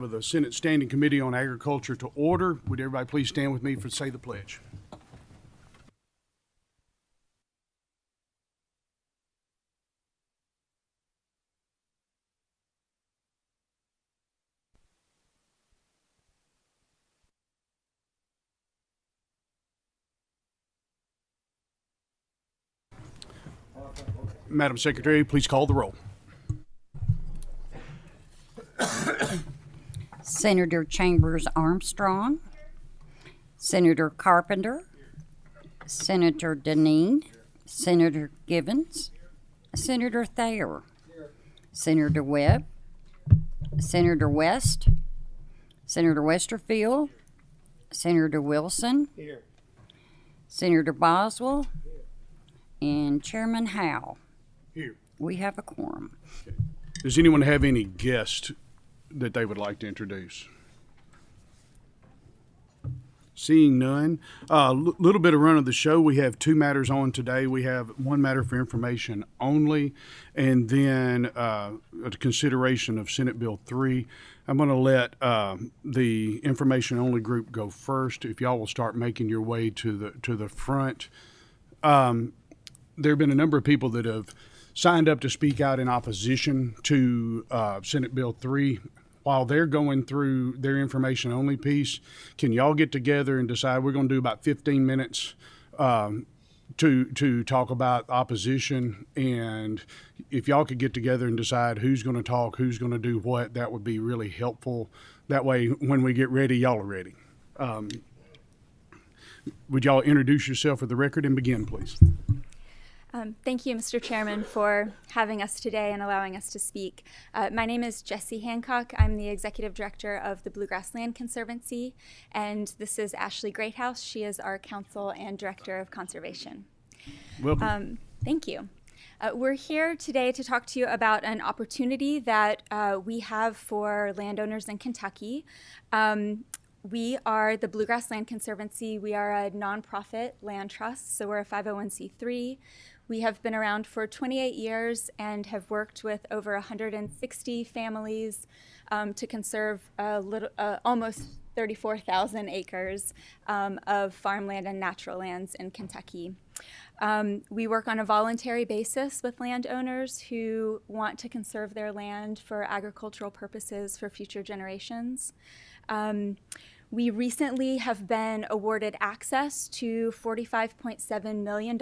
With the Senate Standing Committee on Agriculture to order, would everybody please stand with me for say the pledge? Madam Secretary, please call the roll. Senator Chambers Armstrong, Senator Carpenter, Senator Deneen, Senator Givens, Senator Thayer, Senator Webb, Senator West, Senator Westerfield, Senator Wilson, Senator Boswell, and Chairman Howe. Here. We have a quorum. Does anyone have any guests that they would like to introduce? Seeing none, little bit of run of the show. We have two matters on today. We have one matter for information only, and then a consideration of Senate Bill 3. I'm going to let the information only group go first. If y'all will start making your way to the front. There have been a number of people that have signed up to speak out in opposition to Senate Bill 3. While they're going through their information only piece, can y'all get together and decide? We're going to do about 15 minutes to talk about opposition, and if y'all could get together and decide who's going to talk, who's going to do what, that would be really helpful. That way, when we get ready, y'all are ready. Would y'all introduce yourself for the record and begin, please? Thank you, Mr. Chairman, for having us today and allowing us to speak. My name is Jessie Hancock. I'm the Executive Director of the Bluegrass Land Conservancy, and this is Ashley Greathouse. She is our Counsel and Director of Conservation. Welcome. Thank you. We're here today to talk to you about an opportunity that we have for landowners in Kentucky. We are the Bluegrass Land Conservancy. We are a nonprofit land trust, so we're a 501c3. We have been around for 28 years and have worked with over 160 families to conserve almost 34,000 acres of farmland and natural lands in Kentucky. We work on a voluntary basis with landowners who want to conserve their land for agricultural purposes for future generations. We recently have been awarded access to $45.7 million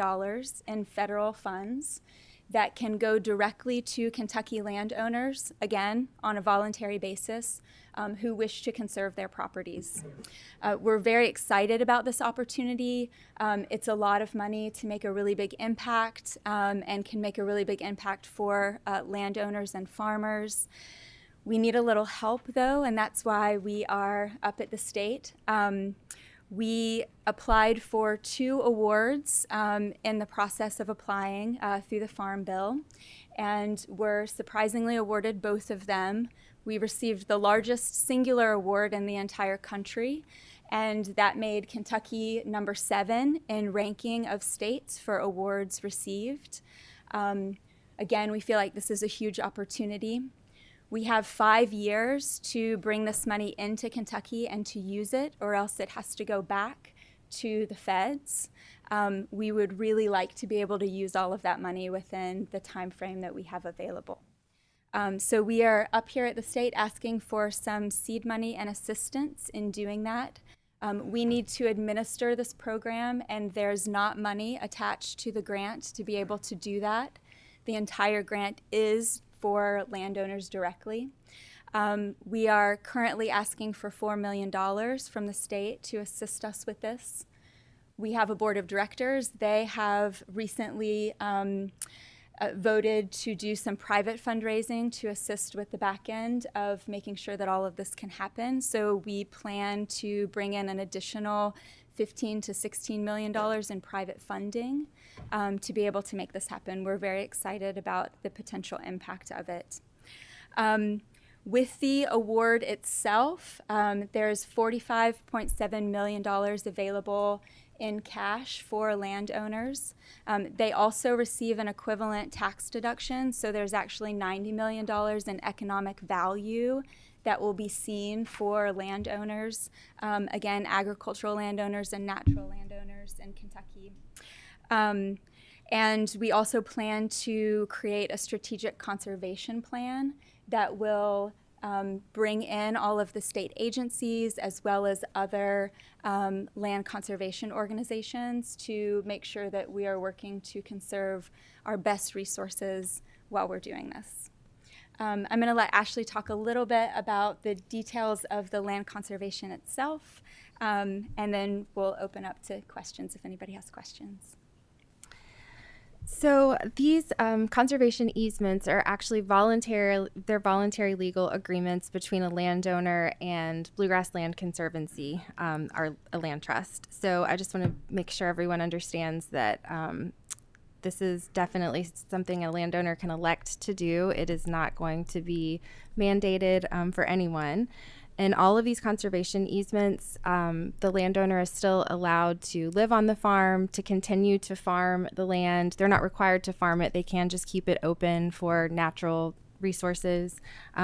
in federal funds that can go directly to Kentucky landowners, again, on a voluntary basis, who wish to conserve their properties. We're very excited about this opportunity. It's a lot of money to make a really big impact and can make a really big impact for landowners and farmers. We need a little help, though, and that's why we are up at the state. We applied for 2 awards in the process of applying through the Farm Bill, and were surprisingly awarded both of them. We received the largest singular award in the entire country, and that made Kentucky number 7 in ranking of states for awards received. Again, we feel like this is a huge opportunity. We have 5 years to bring this money into Kentucky and to use it, or else it has to go back to the feds. We would really like to be able to use all of that money within the time frame that we have available. So we are up here at the state asking for some seed money and assistance in doing that. We need to administer this program, and there's not money attached to the grant to be able to do that. The entire grant is for landowners directly. We are currently asking for $4 million from the state to assist us with this. We have a board of directors. They have recently voted to do some private fundraising to assist with the back end of making sure that all of this can happen. So we plan to bring in an additional $15 to $16 million in private funding to be able to make this happen. We're very excited about the potential impact of it. With the award itself, there's $45.7 million available in cash for landowners. They also receive an equivalent tax deduction, so there's actually $90 million in economic value that will be seen for landowners, again, agricultural landowners and natural landowners in Kentucky. And we also plan to create a strategic conservation plan that will bring in all of the state agencies as well as other land conservation organizations to make sure that we are working to conserve our best resources while we're doing this. I'm going to let Ashley talk a little bit about the details of the land conservation itself, and then we'll open up to questions if anybody has questions. So these conservation easements are actually voluntary legal agreements between a landowner and Bluegrass Land Conservancy, a land trust. So I just want to make sure everyone understands that this is definitely something a landowner can elect to do. It is not going to be mandated for anyone. In all of these conservation easements, the landowner is still allowed to live on the farm, to continue to farm the land. They're not required to farm it. They can just keep it open for natural resources.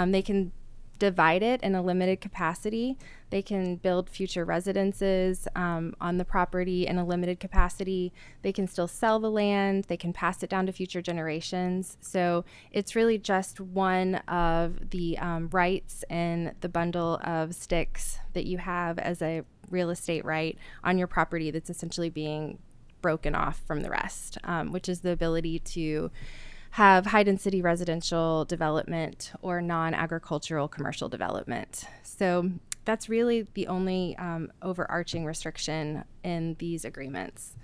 They can divide it in a limited capacity. They can build future residences on the property in a limited capacity. They can still sell the land. They can pass it down to future generations. So it's really just one of the rights in the bundle of sticks that you have as a real estate right on your property that's essentially being broken off from the rest, which is the ability to have high-density residential development or non-agricultural commercial development. So that's really the only overarching restriction in these agreements.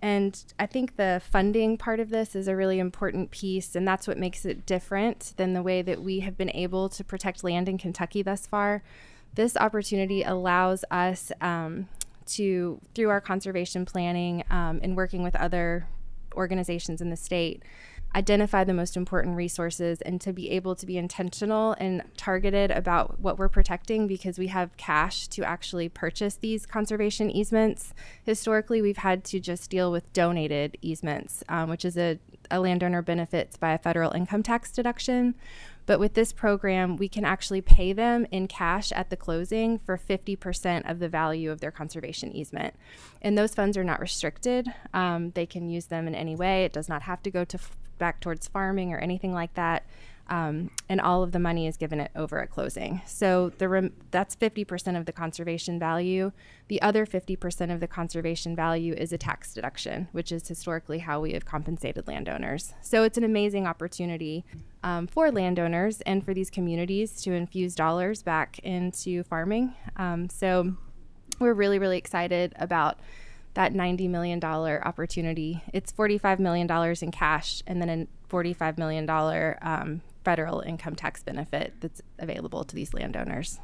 And I think the funding part of this is a really important piece, and that's what makes it different than the way that we have been able to protect land in Kentucky thus far. This opportunity allows us to, through our conservation planning and working with other organizations in the state, identify the most important resources and to be able to be intentional and targeted about what we're protecting, because we have cash to actually purchase these conservation easements. Historically, we've had to just deal with donated easements, which is a landowner benefits by a federal income tax deduction. But with this program, we can actually pay them in cash at the closing for 50% of the value of their conservation easement. And those funds are not restricted. They can use them in any way. It does not have to go to back towards farming or anything like that. And all of the money is given over at closing. So that's 50% of the conservation value. The other 50% of the conservation value is a tax deduction, which is historically how we have compensated landowners. So it's an amazing opportunity for landowners and for these communities to infuse dollars back into farming. So we're really, really excited about that $90 million opportunity. It's $45 million in cash and then a $45 million federal income tax benefit that's available to these landowners.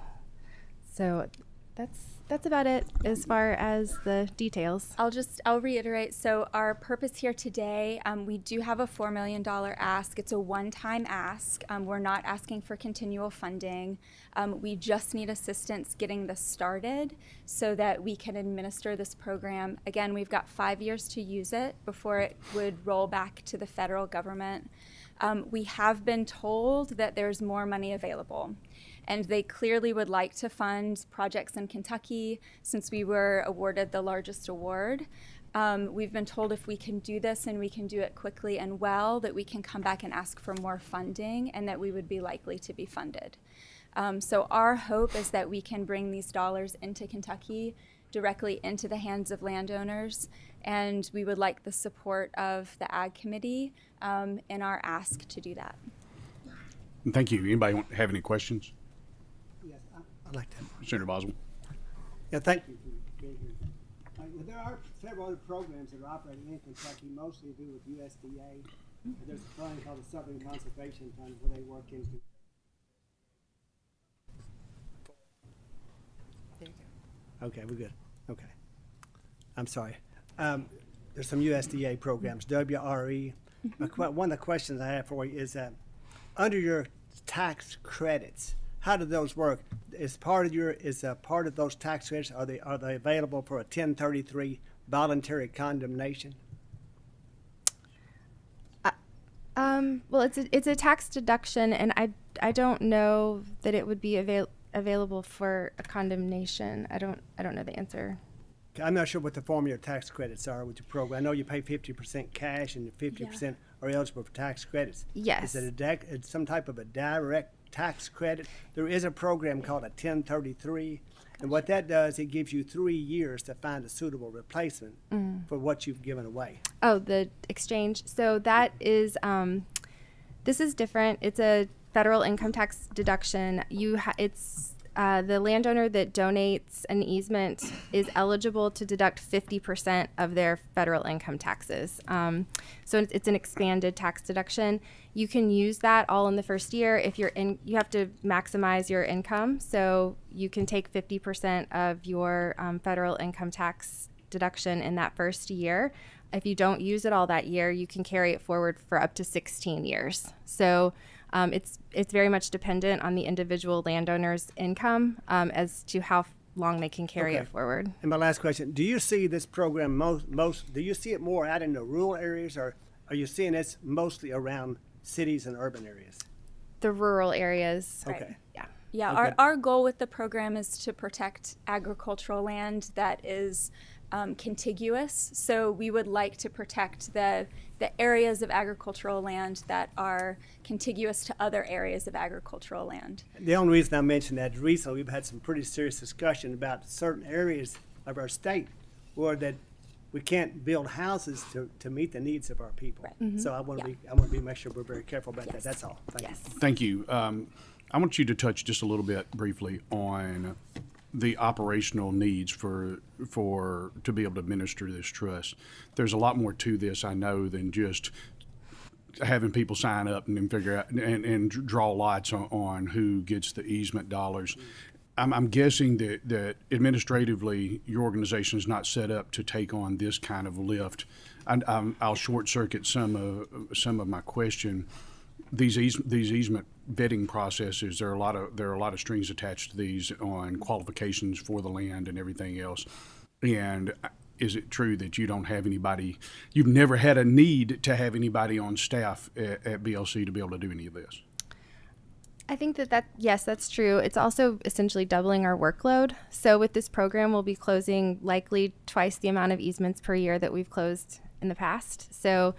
So that's about it as far as the details. I'll reiterate. So our purpose here today, we do have a $4 million ask. It's a one-time ask. We're not asking for continual funding. We just need assistance getting this started so that we can administer this program. Again, we've got 5 years to use it before it would roll back to the federal government. We have been told that there's more money available, and they clearly would like to fund projects in Kentucky since we were awarded the largest award. We've been told if we can do this and we can do it quickly and well, that we can come back and ask for more funding and that we would be likely to be funded. So our hope is that we can bring these dollars into Kentucky directly into the hands of landowners, and we would like the support of the Ag Committee in our ask to do that. Thank you. Anybody have any questions? Yes, I'd like to. Senator Boswell. Yeah, thank you for being here. There are several other programs that are operating in Kentucky, mostly to do with USDA. There's a fund called the Southern Conservation Fund where they work into. There you go. Okay, we're good. Okay. I'm sorry. There's some USDA programs, WRE. One of the questions I have for you is that under your tax credits, how do those work? Is part of those tax credits, are they available for a 1033 voluntary condemnation? Well, it's a tax deduction, and I don't know that it would be available for a condemnation. I don't know the answer. I'm not sure what the form of your tax credits are with your program. I know you pay 50% cash and 50% are eligible for tax credits. Yes. Is it it's some type of a direct tax credit? There is a program called a 1033, and what that does, it gives you 3 years to find a suitable replacement for what you've given away. Oh, the exchange. So that is, this is different. It's a federal income tax deduction. It's the landowner that donates an easement is eligible to deduct 50% of their federal income taxes. So it's an expanded tax deduction. You can use that all in the first year. If you have to maximize your income. So you can take 50% of your federal income tax deduction in that first year. If you don't use it all that year, you can carry it forward for up to 16 years. So it's very much dependent on the individual landowner's income as to how long they can carry it forward. And my last question, do you see this program do you see it more out in the rural areas, or are you seeing this mostly around cities and urban areas? The rural areas. Okay. Yeah. Yeah, Okay. our goal with the program is to protect agricultural land that is contiguous. So we would like to protect the areas of agricultural land that are contiguous to other areas of agricultural land. The only reason I mentioned that is recently we've had some pretty serious discussion about certain areas of our state where that we can't build houses to meet the needs of our people. Right. So I want to Yeah. make sure we're very careful about that. Yes. That's all. Thank you. Yes. Thank you. I want you to touch just a little bit briefly on the operational needs for to be able to administer this trust. There's a lot more to this, I know, than just having people sign up and then figure out and draw lots on who gets the easement dollars. I'm guessing that administratively your organization is not set up to take on this kind of lift. I'll short circuit some of my question. These easement vetting processes, there are a lot of strings attached to these on qualifications for the land and everything else. And is it true that you don't have anybody? You've never had a need to have anybody on staff at BLC to be able to do any of this? I think yes, that's true. It's also essentially doubling our workload. So with this program, we'll be closing likely twice the amount of easements per year that we've closed in the past. So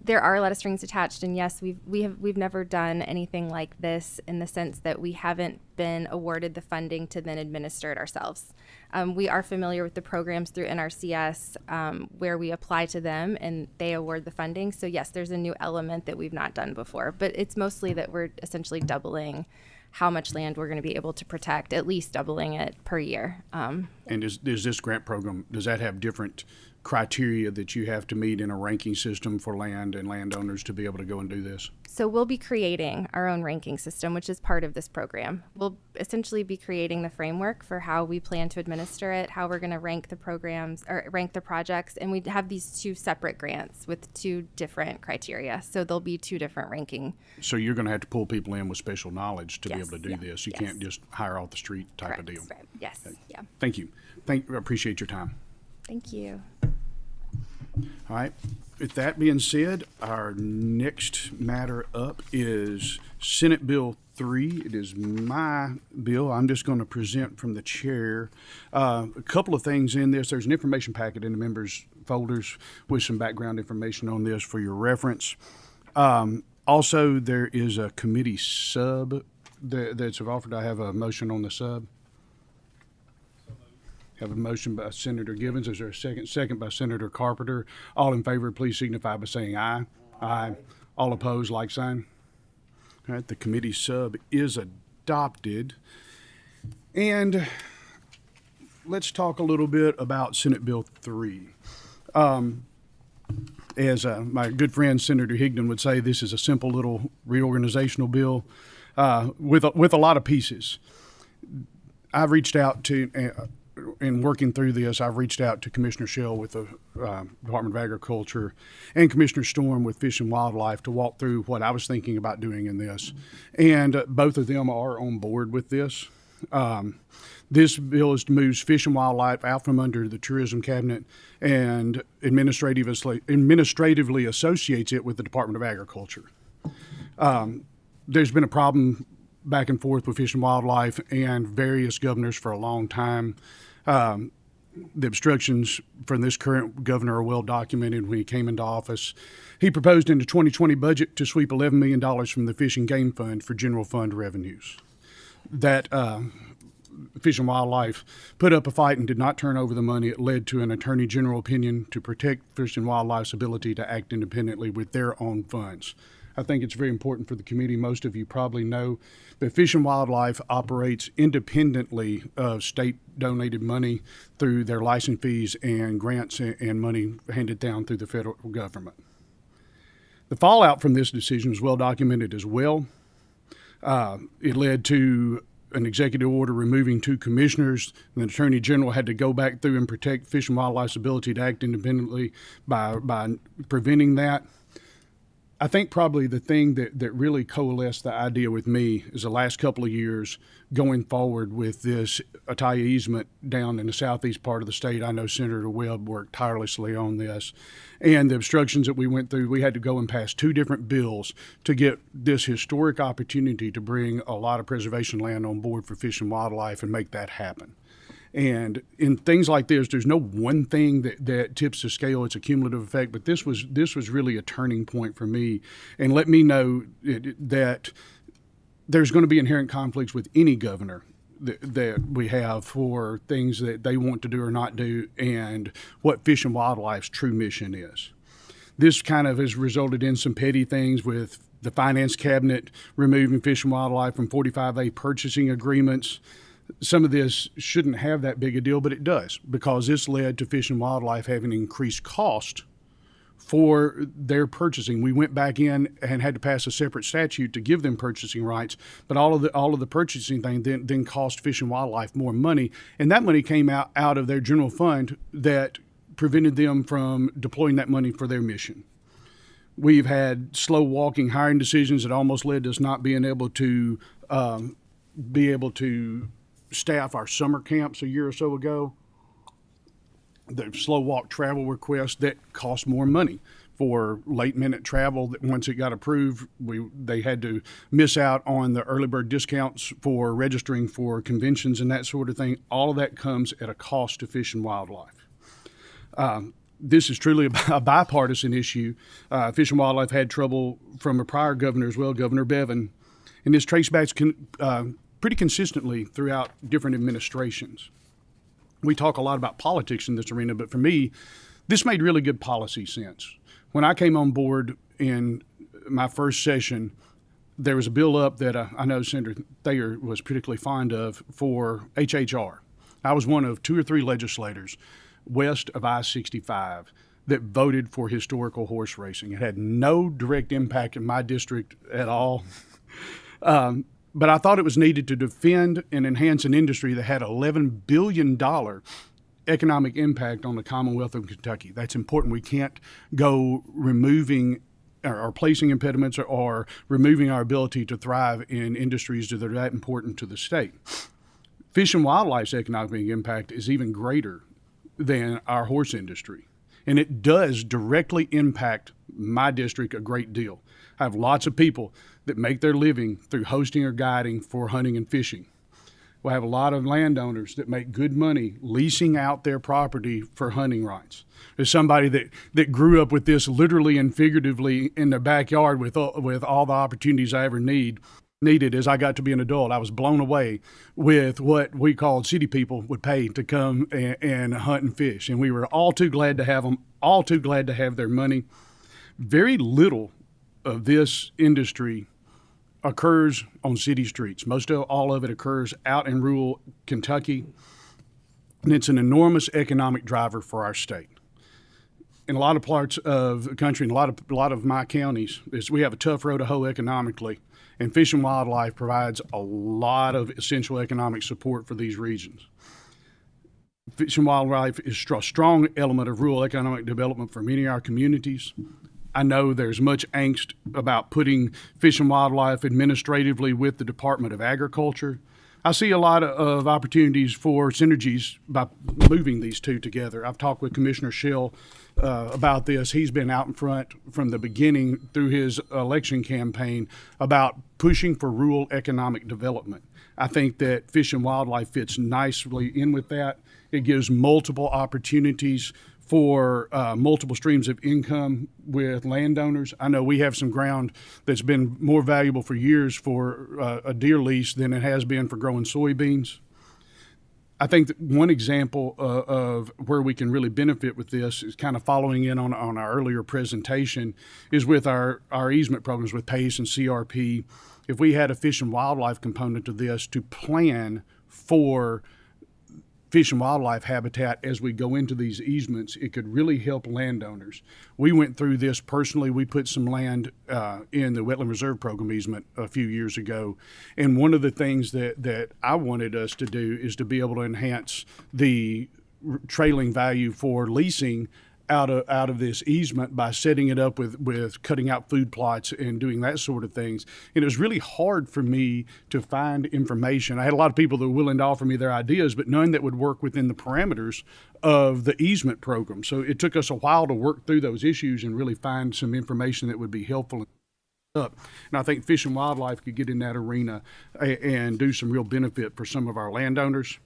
there are a lot of strings attached, and yes, we've never done anything like this in the sense that we haven't been awarded the funding to then administer it ourselves. We are familiar with the programs through NRCS where we apply to them and they award the funding. So yes, there's a new element that we've not done before, but it's mostly that we're essentially doubling how much land we're going to be able to protect, at least doubling it per year. And does this grant program, does that have different criteria that you have to meet in a ranking system for land and landowners to be able to go and do this? So we'll be creating our own ranking system, which is part of this program. We'll essentially be creating the framework for how we plan to administer it, how we're going to rank the programs or rank the projects, and we have these two separate grants with two different criteria. So there'll be two different ranking. So you're going to have to pull people in with special knowledge to be Yes. able to do Yeah. this. You Yes. can't just hire off the street type Correct. of deal. Right. Yes. Yeah. Thank you. I appreciate your time. Thank you. All right. With that being said, our next matter up is Senate Bill 3. It is my bill. I'm just going to present from the chair. A couple of things in this. There's an information packet in the members' folders with some background information on this for your reference. Also, there is a committee sub that's offered. I have a motion on the sub. Have a motion by Senator Givens. Is there a second? Second by Senator Carpenter. All in favor, please signify by saying aye. Aye. All opposed, like sign. All right, the committee sub is adopted. And let's talk a little bit about Senate Bill 3. As my good friend Senator Higdon would say, this is a simple little reorganizational bill with a lot of pieces. I've reached out to... in working through this, I've reached out to Commissioner Shell with the Department of Agriculture and Commissioner Storm with Fish and Wildlife to walk through what I was thinking about doing in this. And both of them are on board with this. This bill is to move Fish and Wildlife out from under the Tourism Cabinet and administratively associates it with the Department of Agriculture. There's been a problem back and forth with Fish and Wildlife and various governors for a long time. The obstructions from this current governor are well documented when he came into office. He proposed in the 2020 budget to sweep $11 million from the Fish and Game Fund for general fund revenues. That Fish and Wildlife put up a fight and did not turn over the money. It led to an attorney general opinion to protect Fish and Wildlife's ability to act independently with their own funds. I think it's very important for the community. Most of you probably know that Fish and Wildlife operates independently of state donated money through their license fees and grants and money handed down through the federal government. The fallout from this decision is well documented as well. It led to an executive order removing 2 commissioners, and the Attorney General had to go back through and protect Fish and Wildlife's ability to act independently by preventing that. I think probably the thing that really coalesced the idea with me is the last couple of years going forward with this Ataya easement down in the southeast part of the state. I know Senator Webb worked tirelessly on this. And the obstructions that we went through, we had to go and pass 2 different bills to get this historic opportunity to bring a lot of preservation land on board for Fish and Wildlife and make that happen. And in things like this, there's no one thing that tips the scale. It's a cumulative effect, but this was really a turning point for me and let me know that there's going to be inherent conflicts with any governor that we have for things that they want to do or not do and what Fish and Wildlife's true mission is. This kind of has resulted in some petty things with the finance cabinet removing Fish and Wildlife from 45A purchasing agreements. Some of this shouldn't have that big a deal, but it does, because this led to Fish and Wildlife having increased cost for their purchasing. We went back in and had to pass a separate statute to give them purchasing rights, but all of the purchasing thing then cost Fish and Wildlife more money, and that money came out of their general fund that prevented them from deploying that money for their mission. We've had slow walking hiring decisions that almost led to us not being able to staff our summer camps a year or so ago. The slow walk travel requests that cost more money for late minute travel. That once it got approved, they had to miss out on the early bird discounts for registering for conventions and that sort of thing. All of that comes at a cost to Fish and Wildlife. This is truly a bipartisan issue. Fish and Wildlife had trouble from a prior governor as well, Governor Bevan, and this trace backs pretty consistently throughout different administrations. We talk a lot about politics in this arena, but for me, this made really good policy sense. When I came on board in my first session, there was a bill up that I know Senator Thayer was particularly fond of for HHR. I was one of 2 or 3 legislators west of I-65 that voted for historical horse racing. It had no direct impact in my district at all. But I thought it was needed to defend and enhance an industry that had $11 billion economic impact on the Commonwealth of Kentucky. That's important. We can't go removing or placing impediments or removing our ability to thrive in industries that are that important to the state. Fish and Wildlife's economic impact is even greater than our horse industry. And it does directly impact my district a great deal. I have lots of people that make their living through hosting or guiding for hunting and fishing. We have a lot of landowners that make good money leasing out their property for hunting rights. There's somebody that grew up with this literally and figuratively in their backyard with all the opportunities I ever needed as I got to be an adult. I was blown away with what we called city people would pay to come and hunt and fish. And we were all too glad to have them, all too glad to have their money. Very little of this industry occurs on city streets. All of it occurs out in rural Kentucky, and it's an enormous economic driver for our state. In a lot of parts of the country, in a lot of my counties, we have a tough road to hoe economically, and Fish and Wildlife provides a lot of essential economic support for these regions. Fish and Wildlife is a strong element of rural economic development for many of our communities. I know there's much angst about putting Fish and Wildlife administratively with the Department of Agriculture. I see a lot of opportunities for synergies by moving these two together. I've talked with Commissioner Schill about this. He's been out in front from the beginning through his election campaign about pushing for rural economic development. I think that Fish and Wildlife fits nicely in with that. It gives multiple opportunities for multiple streams of income with landowners. I know we have some ground that's been more valuable for years for a deer lease than it has been for growing soybeans. I think that one example of where we can really benefit with this is kind of following in on our earlier presentation is with our easement programs with PACE and CRP. If we had a fish and wildlife component to this to plan for fish and wildlife habitat as we go into these easements, it could really help landowners. We went through this personally. We put some land in the Wetland Reserve Program easement a few years ago. And one of the things that I wanted us to do is to be able to enhance the trailing value for leasing out of this easement by setting it up with cutting out food plots and doing that sort of things. And it was really hard for me to find information. I had a lot of people that were willing to offer me their ideas, but none that would work within the parameters of the easement program. So it took us a while to work through those issues and really find some information that would be helpful. And I think Fish and Wildlife could get in that arena and do some real benefit for some of our landowners.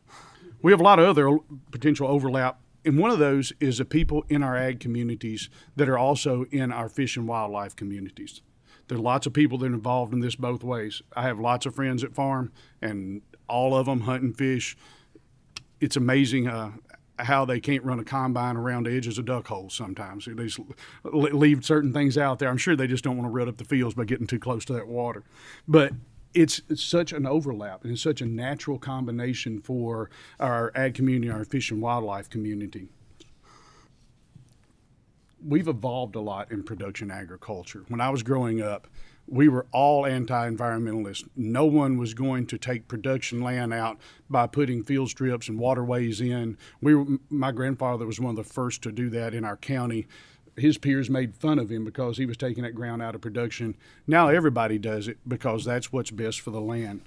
We have a lot of other potential overlap. And one of those is the people in our ag communities that are also in our fish and wildlife communities. There are lots of people that are involved in this both ways. I have lots of friends that farm, and all of them hunt and fish. It's amazing how they can't run a combine around the edges of duck holes sometimes. They just leave certain things out there. I'm sure they just don't want to rut up the fields by getting too close to that water. But it's such an overlap, and it's such a natural combination for our ag community, our fish and wildlife community. We've evolved a lot in production agriculture. When I was growing up, we were all anti-environmentalists. No one was going to take production land out by putting field strips and waterways in. My grandfather was one of the first to do that in our county. His peers made fun of him because he was taking that ground out of production. Now everybody does it because that's what's best for the land.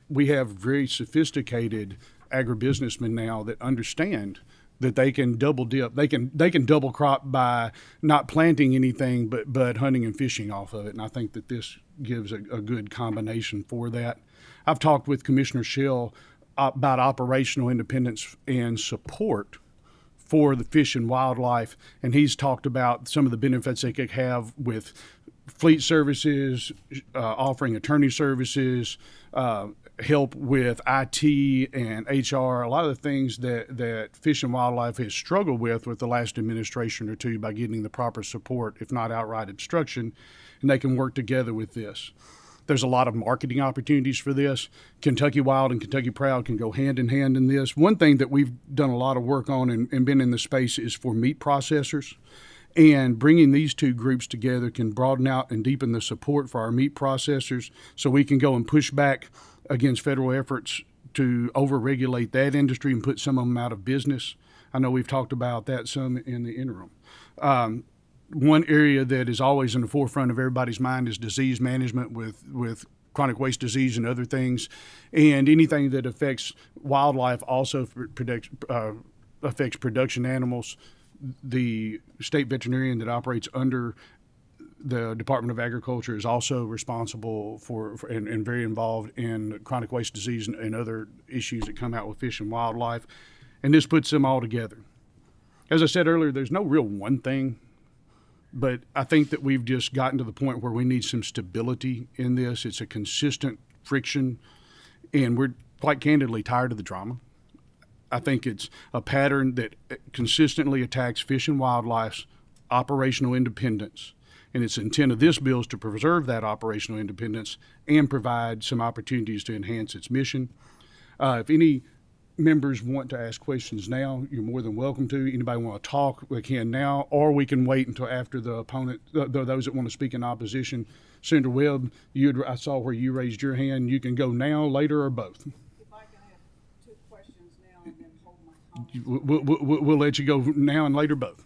We have very sophisticated agribusinessmen now that understand that they can double dip. They can double crop by not planting anything but hunting and fishing off of it. And I think that this gives a good combination for that. I've talked with Commissioner Schill about operational independence and support for the fish and wildlife, and he's talked about some of the benefits they could have with fleet services, offering attorney services, help with IT and HR, a lot of the things that Fish and Wildlife has struggled with the last administration or two by getting the proper support, if not outright obstruction, and they can work together with this. There's a lot of marketing opportunities for this. Kentucky Wild and Kentucky Proud can go hand in hand in this. One thing that we've done a lot of work on and been in the space is for meat processors. And bringing these two groups together can broaden out and deepen the support for our meat processors so we can go and push back against federal efforts to overregulate that industry and put some of them out of business. I know we've talked about that some in the interim. One area that is always in the forefront of everybody's mind is disease management with chronic waste disease and other things. And anything that affects wildlife also affects production animals. The state veterinarian that operates under the Department of Agriculture is also responsible for and very involved in chronic waste disease and other issues that come out with fish and wildlife. And this puts them all together. As I said earlier, there's no real one thing, but I think that we've just gotten to the point where we need some stability in this. It's a consistent friction, and we're quite candidly tired of the drama. I think it's a pattern that consistently attacks fish and wildlife's operational independence. And its intent of this bill is to preserve that operational independence and provide some opportunities to enhance its mission. If any members want to ask questions now, you're more than welcome to. Anybody want to talk, we can now, or we can wait until after the opponent, those that want to speak in opposition. Senator Webb, I saw where you raised your hand. You can go now, later, or both. If I can have 2 questions now and then hold my comment. We'll let you go now and later, both.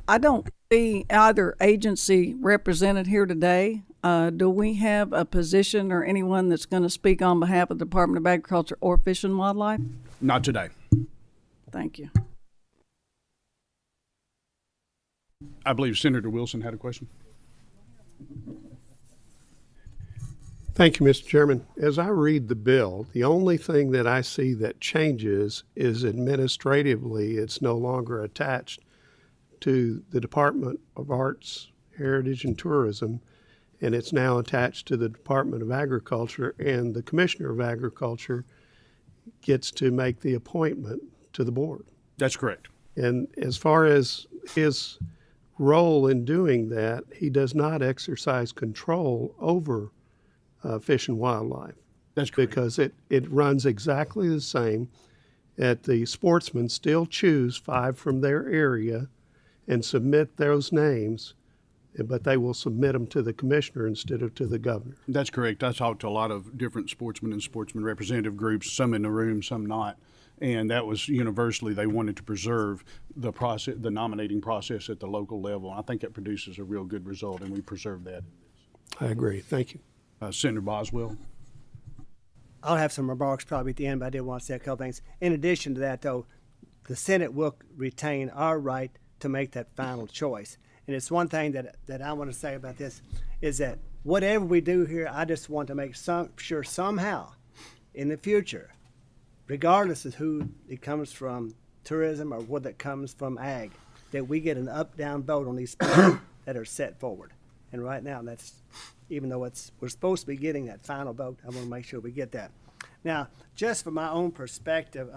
I don't see either agency represented here today. Do we have a position or anyone that's going to speak on behalf of the Department of Agriculture or Fish and Wildlife? Not today. Thank you. I believe Senator Wilson had a question. Thank you, Mr. Chairman. As I read the bill, the only thing that I see that changes is administratively, it's no longer attached to the Department of Arts, Heritage, and Tourism, and it's now attached to the Department of Agriculture, and the Commissioner of Agriculture gets to make the appointment to the board. That's correct. And as far as his role in doing that, he does not exercise control over Fish and Wildlife. That's correct. Because it runs exactly the same. That the sportsmen still choose 5 from their area and submit those names, but they will submit them to the commissioner instead of to the governor. That's correct. I talked to a lot of different sportsmen and sportsman representative groups, some in the room, some not. And that was universally, they wanted to preserve the process, the nominating process at the local level. I think it produces a real good result, and we preserve that. I agree. Thank you. Senator Boswell. I'll have some remarks probably at the end, but I did want to say a couple things. In addition to that, though, the Senate will retain our right to make that final choice. And it's one thing that I want to say about this is that whatever we do here, I just want to make sure somehow in the future, regardless of who it comes from, tourism or whether it comes from ag, that we get an up-down vote on these things that are set forward. And right now, that's, even though we're supposed to be getting that final vote, I want to make sure we get that. Now, just from my own perspective,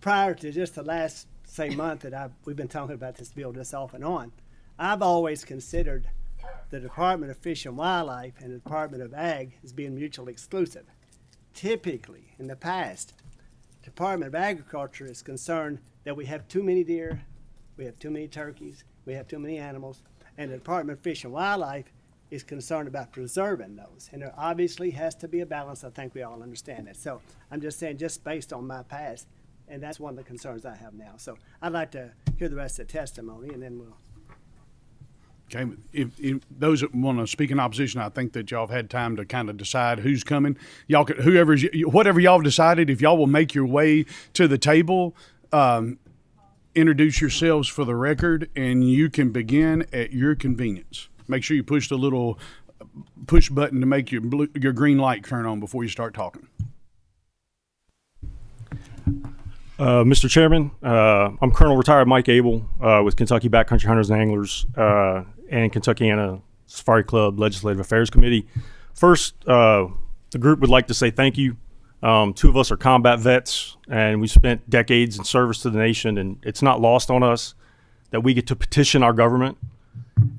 prior to just the last, say, month that we've been talking about this bill just off and on, I've always considered the Department of Fish and Wildlife and the Department of Ag as being mutually exclusive. Typically, in the past, Department of Agriculture is concerned that we have too many deer, we have too many turkeys, we have too many animals, and the Department of Fish and Wildlife is concerned about preserving those. And there obviously has to be a balance. I think we all understand that. So I'm just saying, just based on my past, and that's one of the concerns I have now. So I'd like to hear the rest of the testimony, and then we'll. Okay, if those that want to speak in opposition, I think that y'all have had time to kind of decide who's coming. Y'all, whatever y'all have decided, if y'all will make your way to the table, introduce yourselves for the record, and you can begin at your convenience. Make sure you push the little push button to make your green light turn on before you start talking. Mr. Chairman, I'm Colonel Retired Mike Abel with Kentucky Backcountry Hunters and Anglers and Kentuckiana Safari Club Legislative Affairs Committee. First, the group would like to say thank you. 2 of us are combat vets, and we spent decades in service to the nation, and it's not lost on us that we get to petition our government.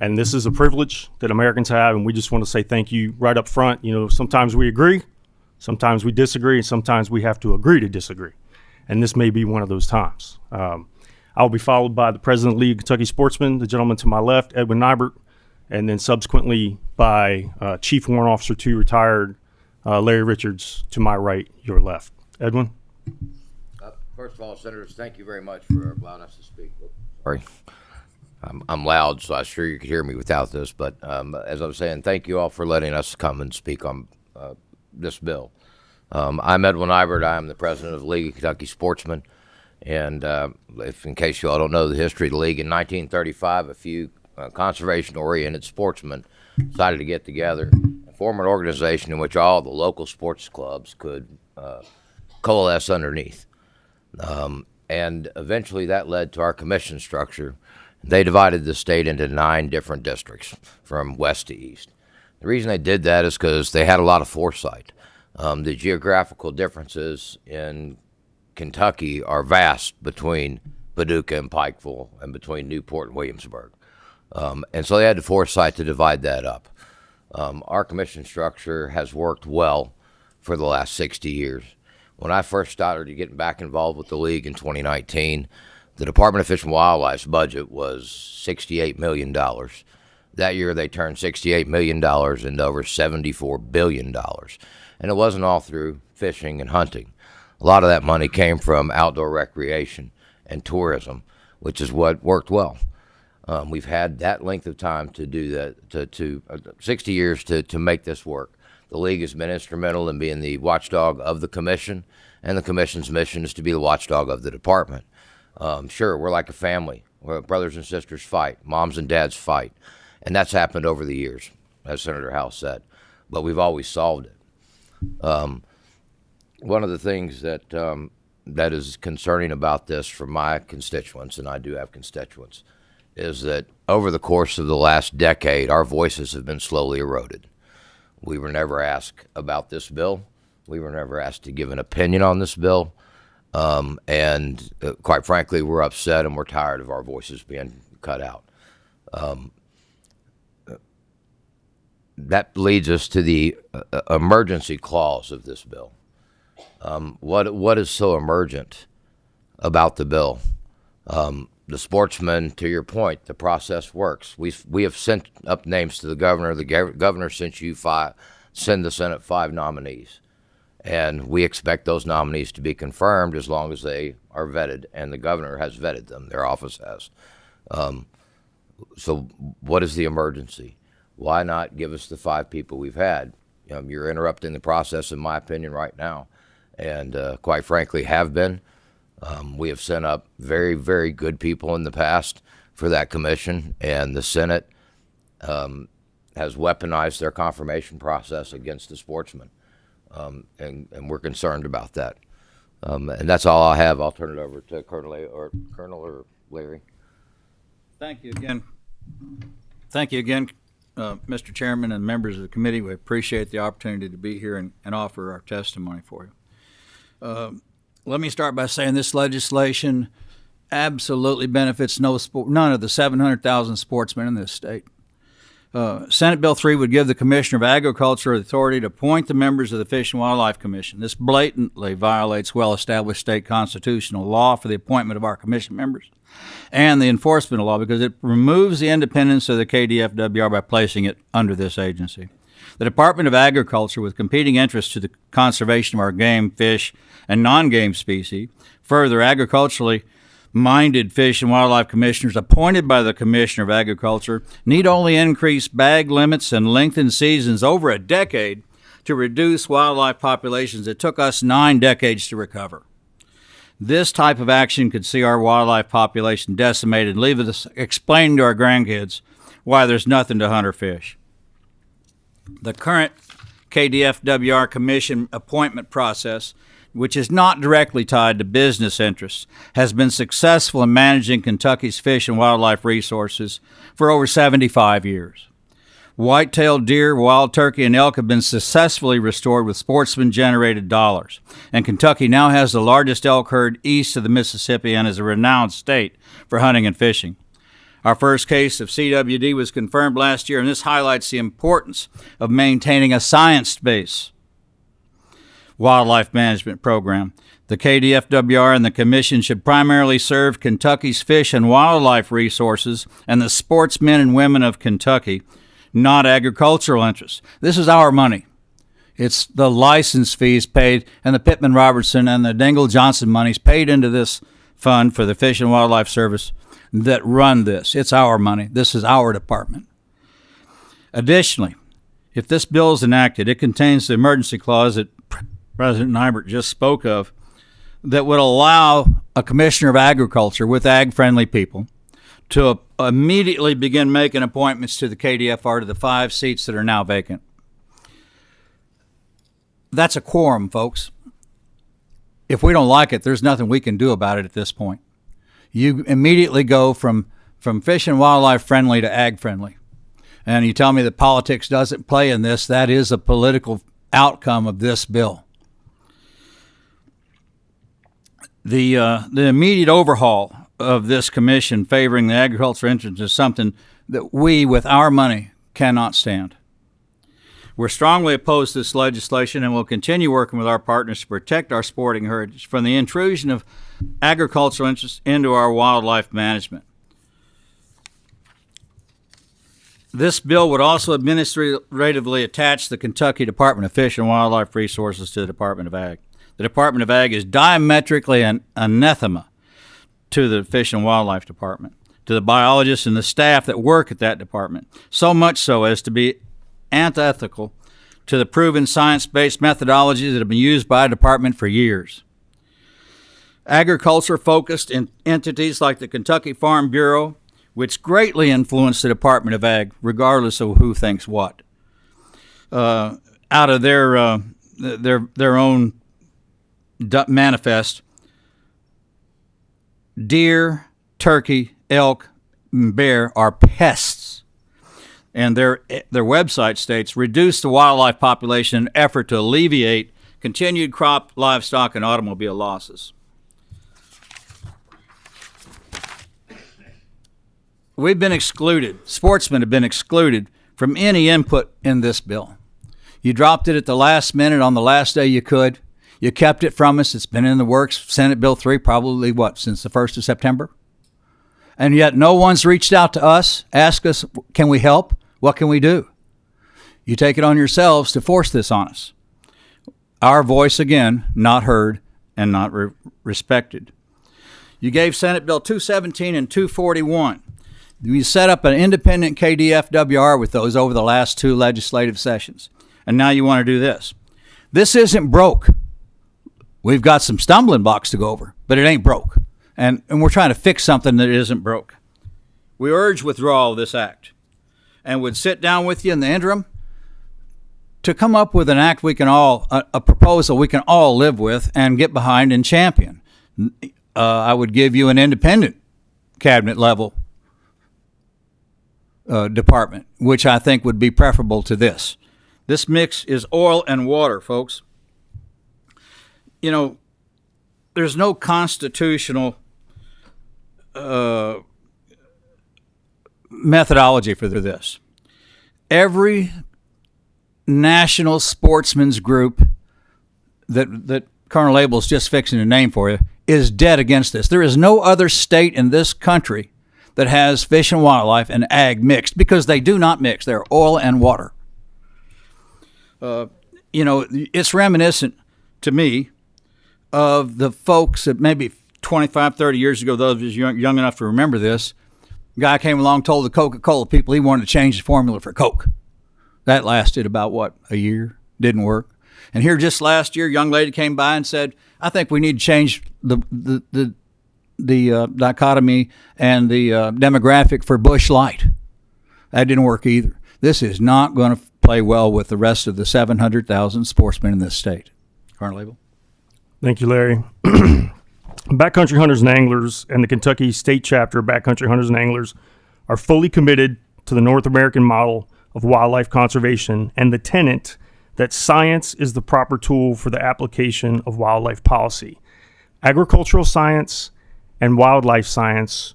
And this is a privilege that Americans have, and we just want to say thank you right up front. You know, sometimes we agree, sometimes we disagree, and sometimes we have to agree to disagree. And this may be one of those times. I'll be followed by the President of the League of Kentucky Sportsmen, the gentleman to my left, Edwin Nybert, and then subsequently by Chief Warrant Officer 2, retired Larry Richards to my right, your left. Edwin? First of all, Senators, thank you very much for allowing us to speak. Sorry. I'm loud, so I'm sure you could hear me without this, but as I was saying, thank you all for letting us come and speak on this bill. I'm Edwin Ibert. I'm the president of the League of Kentucky Sportsmen, and in case you all don't know the history of the league, in 1935, a few conservation-oriented sportsmen decided to get together and form an organization in which all the local sports clubs could coalesce underneath. And eventually that led to our commission structure. They divided the state into 9 different districts from west to east. The reason they did that is because they had a lot of foresight. The geographical differences in Kentucky are vast between Paducah and Pikeville and between Newport and Williamsburg. And so they had the foresight to divide that up. Our commission structure has worked well for the last 60 years. When I first started getting back involved with the league in 2019, the Department of Fish and Wildlife's budget was $68 million. That year they turned $68 million into over $74 billion. And it wasn't all through fishing and hunting. A lot of that money came from outdoor recreation and tourism, which is what worked well. We've had that length of time to do that, to 60 years to make this work. The league has been instrumental in being the watchdog of the commission, and the commission's mission is to be the watchdog of the department. Sure, we're like a family where brothers and sisters fight, moms and dads fight, and that's happened over the years, as Senator House said, but we've always solved it. One of the things that that is concerning about this for my constituents, and I do have constituents, is that over the course of the last decade, our voices have been slowly eroded. We were never asked about this bill. We were never asked to give an opinion on this bill. And quite frankly, we're upset and we're tired of our voices being cut out. That leads us to the emergency clause of this bill. What is so emergent about the bill? The sportsmen, to your point, the process works. We have sent up names to the governor. The governor sent send the Senate 5 nominees. And we expect those nominees to be confirmed as long as they are vetted, and the governor has vetted them, their office has. So what is the emergency? Why not give us the 5 people we've had? You're interrupting the process, in my opinion, right now, and quite frankly have been. We have sent up very, very good people in the past for that commission, and the Senate has weaponized their confirmation process against the sportsmen. And we're concerned about that. And that's all I have. I'll turn it over to Colonel or Larry. Thank you again. Mr. Chairman and members of the committee. We appreciate the opportunity to be here and offer our testimony for you. Let me start by saying this legislation absolutely benefits none of the 700,000 sportsmen in this state. Senate Bill 3 would give the Commissioner of Agriculture authority to appoint the members of the Fish and Wildlife Commission. This blatantly violates well-established state constitutional law for the appointment of our commission members and the enforcement law, because it removes the independence of the KDFWR by placing it under this agency. The Department of Agriculture, with competing interests to the conservation of our game, fish, and non-game species, further agriculturally minded fish and wildlife commissioners appointed by the Commissioner of Agriculture need only increase bag limits and lengthen seasons over a decade to reduce wildlife populations that took us 9 decades to recover. This type of action could see our wildlife population decimated and leave us explaining to our grandkids why there's nothing to hunt or fish. The current KDFWR Commission appointment process, which is not directly tied to business interests, has been successful in managing Kentucky's fish and wildlife resources for over 75 years. White-tailed deer, wild turkey, and elk have been successfully restored with sportsman-generated dollars, and Kentucky now has the largest elk herd east of the Mississippi and is a renowned state for hunting and fishing. Our first case of CWD was confirmed last year, and this highlights the importance of maintaining a science-based wildlife management program. The KDFWR and the Commission should primarily serve Kentucky's fish and wildlife resources and the sportsmen and women of Kentucky, not agricultural interests. This is our money. It's the license fees paid and the Pittman-Robertson and the Dingell-Johnson monies paid into this fund for the Fish and Wildlife Service that run this. It's our money. This is our department. Additionally, if this bill is enacted, it contains the emergency clause that President Nybert just spoke of that would allow a Commissioner of Agriculture with ag-friendly people to immediately begin making appointments to the KDFR to the 5 seats that are now vacant. That's a quorum, folks. If we don't like it, there's nothing we can do about it at this point. You immediately go from fish and wildlife friendly to ag friendly. And you tell me that politics doesn't play in this. That is a political outcome of this bill. The immediate overhaul of this commission favoring the agricultural interests is something that we, with our money, cannot stand. We're strongly opposed to this legislation and will continue working with our partners to protect our sporting heritage from the intrusion of agricultural interests into our wildlife management. This bill would also administratively attach the Kentucky Department of Fish and Wildlife Resources to the Department of Ag. The Department of Ag is diametrically anathema to the Fish and Wildlife Department. to the biologists and the staff that work at that department, so much so as to be antithetical to the proven science-based methodologies that have been used by a department for years. Agriculture-focused entities like the Kentucky Farm Bureau, which greatly influenced the Department of Ag, regardless of who thinks what, out of their own manifest, deer, turkey, elk, and bear are pests. And their website states, reduce the wildlife population in an effort to alleviate continued crop, livestock, and automobile losses. We've been excluded, sportsmen have been excluded from any input in this bill. You dropped it at the last minute on the last day you could. You kept it from us. It's been in the works, Senate Bill 3, probably since the 1st of September? And yet no one's reached out to us, asked us, can we help? What can we do? You take it on yourselves to force this on us. Our voice, again, not heard and not respected. You gave Senate Bill 217 and 241. We set up an independent KDFWR with those over the last 2 legislative sessions. And now you want to do this. This isn't broke. We've got some stumbling blocks to go over, but it ain't broke. And we're trying to fix something that isn't broke. We urge withdrawal of this act and would sit down with you in the interim to come up with an act we can all, a proposal we can all live with and get behind and champion. I would give you an independent cabinet level department, which I think would be preferable to this. This mix is oil and water, folks. You know, there's no constitutional methodology for this. Every national sportsman's group that Colonel Abel's just fixing a name for you is dead against this. There is no other state in this country that has fish and wildlife and ag mixed, because they do not mix. They're oil and water. You know, it's reminiscent to me of the folks that maybe 25, 30 years ago, those of us young enough to remember this, guy came along, told the Coca-Cola people he wanted to change the formula for Coke. That lasted about, a year? Didn't work. And here just last year, a young lady came by and said, I think we need to change the dichotomy and the demographic for Busch Light. That didn't work either. This is not going to play well with the rest of the 700,000 sportsmen in this state. Colonel Abel? Thank you, Larry. Backcountry Hunters and Anglers and the Kentucky State Chapter of Backcountry Hunters and Anglers are fully committed to the North American model of wildlife conservation and the tenet that science is the proper tool for the application of wildlife policy. Agricultural science and wildlife science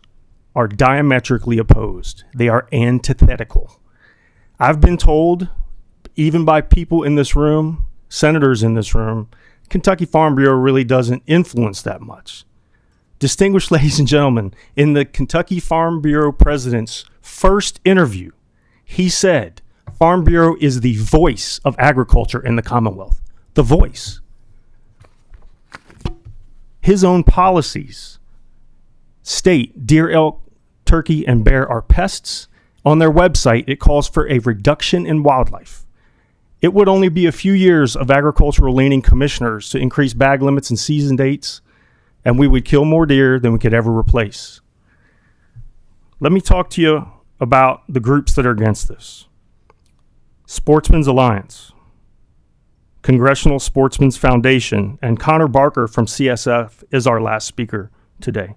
are diametrically opposed. They are antithetical. I've been told, even by people in this room, senators in this room, Kentucky Farm Bureau really doesn't influence that much. Distinguished ladies and gentlemen, in the Kentucky Farm Bureau president's first interview, he said, Farm Bureau is the voice of agriculture in the Commonwealth. The voice. His own policies state deer, elk, turkey, and bear are pests. On their website, it calls for a reduction in wildlife. It would only be a few years of agricultural-leaning commissioners to increase bag limits and season dates, and we would kill more deer than we could ever replace. Let me talk to you about the groups that are against this. Sportsmen's Alliance, Congressional Sportsmen's Foundation, and Connor Barker from CSF is our last speaker today.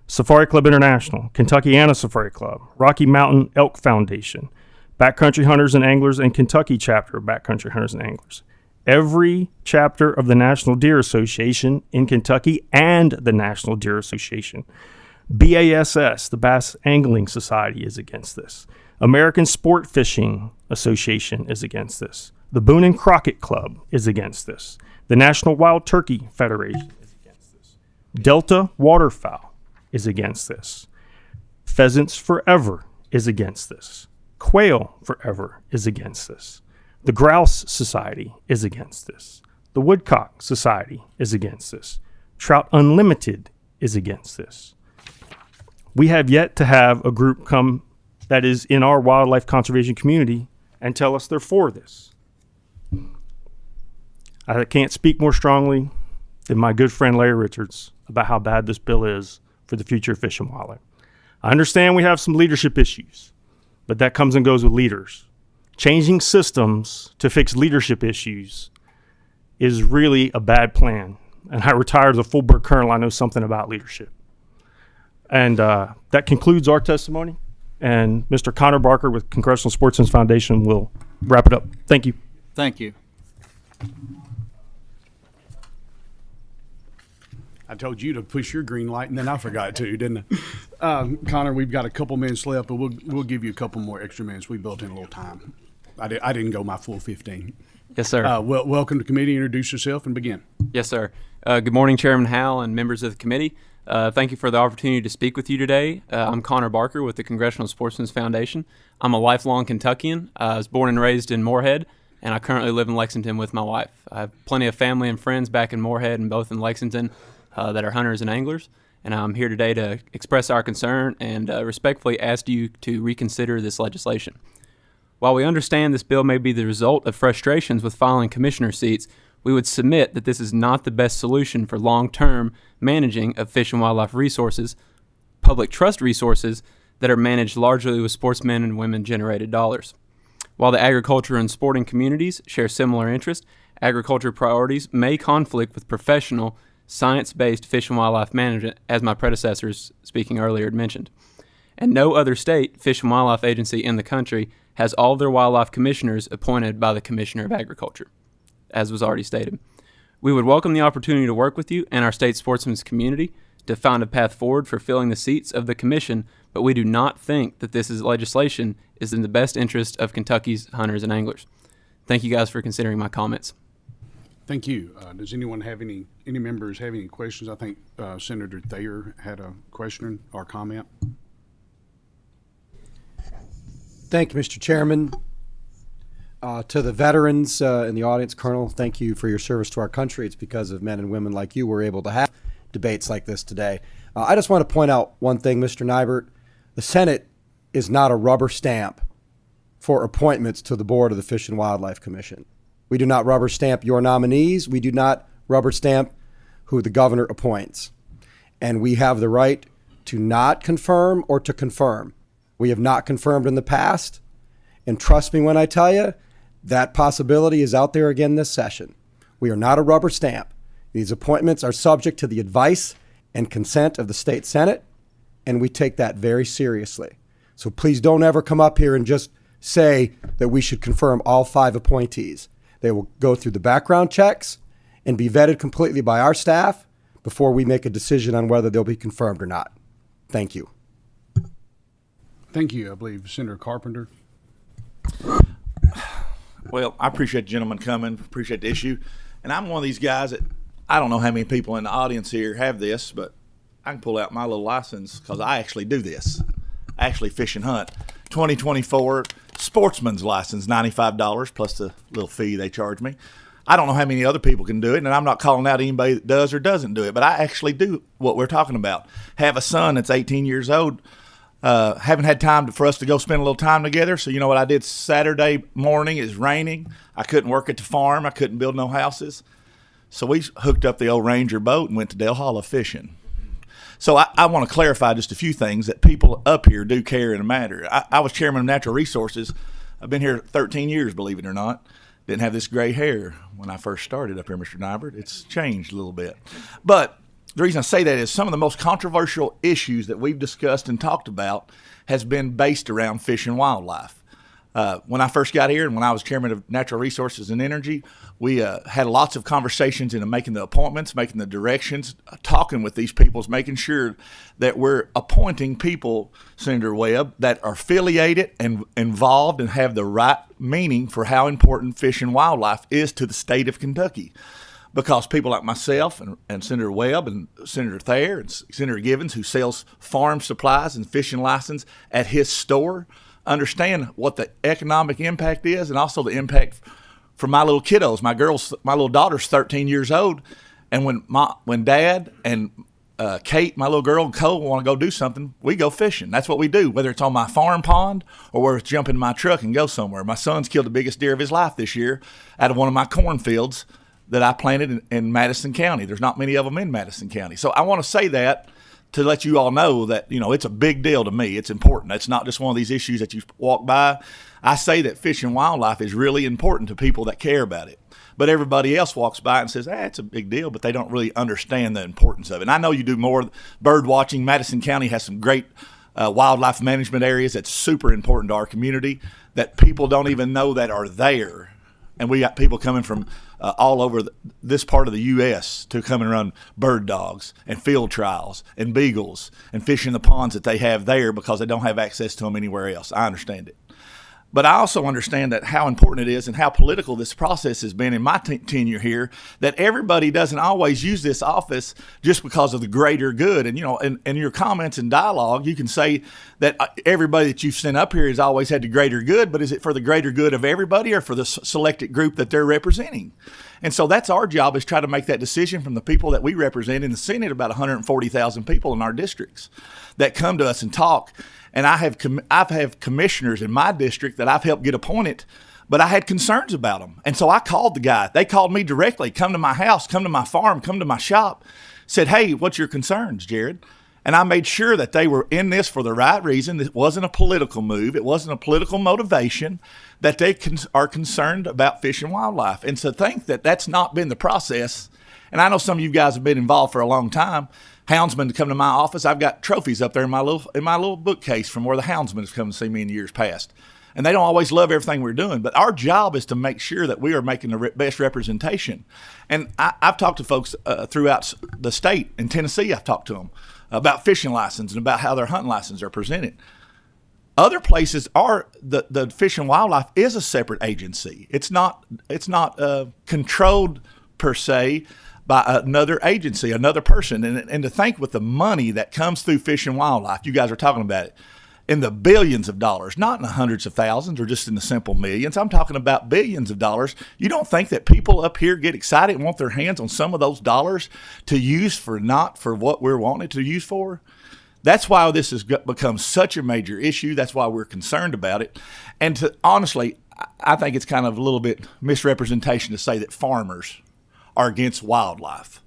Safari Club International, Kentuckiana Safari Club, Rocky Mountain Elk Foundation, Backcountry Hunters and Anglers, and Kentucky Chapter of Backcountry Hunters and Anglers. Every chapter of the National Deer Association in Kentucky and the National Deer Association. BASS, the Bass Angling Society, is against this. American Sport Fishing Association is against this. The Boone and Crockett Club is against this. The National Wild Turkey Federation is against this. Delta Waterfowl is against this. Pheasants Forever is against this. Quail Forever is against this. The Grouse Society is against this. The Woodcock Society is against this. Trout Unlimited is against this. We have yet to have a group come that is in our wildlife conservation community and tell us they're for this. I can't speak more strongly than my good friend Larry Richards about how bad this bill is for the future of fish and wildlife. I understand we have some leadership issues, but that comes and goes with leaders. Changing systems to fix leadership issues is really a bad plan. And I retired as a full-bird colonel. I know something about leadership. And that concludes our testimony. And Mr. Connor Barker with Congressional Sportsmen's Foundation will wrap it up. Thank you. Thank you. I told you to push your green light, and then I forgot to, didn't I? Connor, we've got a couple minutes left, but we'll give you a couple more extra minutes. We built in a little time. I didn't go my full 15. Yes, sir. Welcome to committee. Introduce yourself and begin. Yes, sir. Good morning, Chairman Howell and members of the committee. Thank you for the opportunity to speak with you today. I'm Connor Barker with the Congressional Sportsmen's Foundation. I'm a lifelong Kentuckian. I was born and raised in Moorhead, and I currently live in Lexington with my wife. I have plenty of family and friends back in Moorhead and both in Lexington that are hunters and anglers, and I'm here today to express our concern and respectfully ask you to reconsider this legislation. While we understand this bill may be the result of frustrations with filing commissioner seats, we would submit that this is not the best solution for long-term managing of fish and wildlife resources, public trust resources that are managed largely with sportsmen and women-generated dollars. While the agriculture and sporting communities share similar interests, agriculture priorities may conflict with professional, science-based fish and wildlife management, as my predecessors speaking earlier had mentioned. And no other state fish and wildlife agency in the country has all of their wildlife commissioners appointed by the Commissioner of Agriculture, as was already stated. We would welcome the opportunity to work with you and our state sportsmen's community to find a path forward for filling the seats of the commission, but we do not think that this legislation is in the best interest of Kentucky's hunters and anglers. Thank you guys for considering my comments. Thank you. Does anyone have any members have any questions? I think Senator Thayer had a question or comment. Thank you, Mr. Chairman. To the veterans in the audience, Colonel, thank you for your service to our country. It's because of men and women like you we're able to have debates like this today. I just want to point out one thing, Mr. Nybert. The Senate is not a rubber stamp for appointments to the board of the Fish and Wildlife Commission. We do not rubber stamp your nominees. We do not rubber stamp who the governor appoints. And we have the right to not confirm or to confirm. We have not confirmed in the past. And trust me when I tell you, that possibility is out there again this session. We are not a rubber stamp. These appointments are subject to the advice and consent of the state Senate, and we take that very seriously. So please don't ever come up here and just say that we should confirm all 5 appointees. They will go through the background checks and be vetted completely by our staff before we make a decision on whether they'll be confirmed or not. Thank you. Thank you. I believe Senator Carpenter. Well, I appreciate the gentleman coming, appreciate the issue. And I'm one of these guys that I don't know how many people in the audience here have this, but I can pull out my little license because I actually do this. I actually fish and hunt. 2024 sportsman's license, $95 plus the little fee they charge me. I don't know how many other people can do it, and I'm not calling out anybody that does or doesn't do it, but I actually do what we're talking about. Have a son that's 18 years old. Haven't had time for us to go spend a little time together. So you know what I did Saturday morning? It's raining. I couldn't work at the farm. I couldn't build no houses. So we hooked up the old Ranger boat and went to Dale Hollow fishing. So I want to clarify just a few things that people up here do care and matter. I was chairman of Natural Resources. I've been here 13 years, believe it or not. Didn't have this gray hair when I first started up here, Mr. Nybert. It's changed a little bit. But the reason I say that is some of the most controversial issues that we've discussed and talked about has been based around fish and wildlife. When I first got here and when I was chairman of Natural Resources and Energy, we had lots of conversations into making the appointments, making the directions, talking with these people, making sure that we're appointing people, Senator Webb, that are affiliated and involved and have the right meaning for how important fish and wildlife is to the state of Kentucky. Because people like myself and Senator Webb and Senator Thayer and Senator Givens, who sells farm supplies and fishing license at his store, understand what the economic impact is and also the impact for my little kiddos. My little daughter's 13 years old, and when Dad and Kate, my little girl, and Cole want to go do something, we go fishing. That's what we do, whether it's on my farm pond or whether it's jump in my truck and go somewhere. My son's killed the biggest deer of his life this year out of one of my cornfields that I planted in Madison County. There's not many of them in Madison County. So I want to say that to let you all know that, it's a big deal to me. It's important. It's not just one of these issues that you walk by. I say that fish and wildlife is really important to people that care about it. But everybody else walks by and says, it's a big deal, but they don't really understand the importance of it. And I know you do more bird watching. Madison County has some great wildlife management areas that's super important to our community that people don't even know that are there. And we got people coming from all over this part of the U.S. to come and run bird dogs and field trials and beagles and fish in the ponds that they have there because they don't have access to them anywhere else. I understand it. But I also understand that how important it is and how political this process has been in my tenure here, that everybody doesn't always use this office just because of the greater good. And, in your comments and dialogue, you can say that everybody that you've sent up here has always had the greater good, but is it for the greater good of everybody or for the selected group that they're representing? And so that's our job, is try to make that decision from the people that we represent in the Senate, about 140,000 people in our districts that come to us and talk. And I've had commissioners in my district that I've helped get appointed, but I had concerns about them. And so I called the guy. They called me directly, come to my house, come to my farm, come to my shop, said, hey, what's your concerns, Jared? And I made sure that they were in this for the right reason. It wasn't a political move. It wasn't a political motivation, that they are concerned about fish and wildlife. And to think that that's not been the process, and I know some of you guys have been involved for a long time. Houndsmen to come to my office, I've got trophies up there in my little bookcase from where the houndsmen have come to see me in years past. And they don't always love everything we're doing, but our job is to make sure that we are making the best representation. And I've talked to folks throughout the state. In Tennessee, I've talked to them about fishing license and about how their hunting license are presented. Other places are the Fish and Wildlife is a separate agency. It's not controlled per se by another agency, another person. And to think with the money that comes through Fish and Wildlife, you guys are talking about it, in the billions of dollars, not in the hundreds of thousands or just in the simple millions. I'm talking about billions of dollars. You don't think that people up here get excited and want their hands on some of those dollars to use not for what we're wanting to use for? That's why this has become such a major issue. That's why we're concerned about it. And honestly, I think it's kind of a little bit misrepresentation to say that farmers are against wildlife.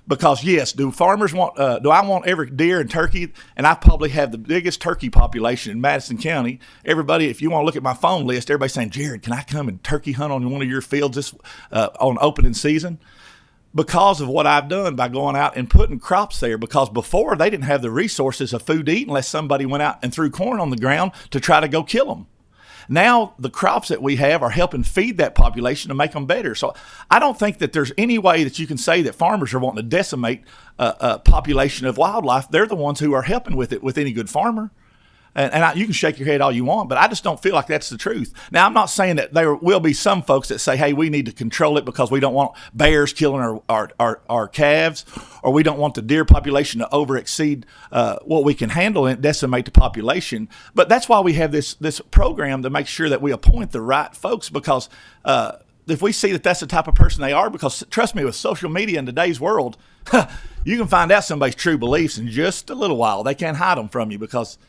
Because yes, do farmers want, do I want every deer and turkey? And I probably have the biggest turkey population in Madison County. Everybody, if you want to look at my phone list, everybody's saying, Jared, can I come and turkey hunt on one of your fields this on opening season? Because of what I've done by going out and putting crops there. Because before, they didn't have the resources of food to eat unless somebody went out and threw corn on the ground to try to go kill them. Now the crops that we have are helping feed that population to make them better. So I don't think that there's any way that you can say that farmers are wanting to decimate a population of wildlife. They're the ones who are helping with it with any good farmer. And you can shake your head all you want, but I just don't feel like that's the truth. Now, I'm not saying that there will be some folks that say, hey, we need to control it because we don't want bears killing our calves, or we don't want the deer population to overexceed what we can handle and decimate the population. But that's why we have this program to make sure that we appoint the right folks, because if we see that that's the type of person they are, because trust me, with social media in today's world, you can find out somebody's true beliefs in just a little while. They can't hide them from you because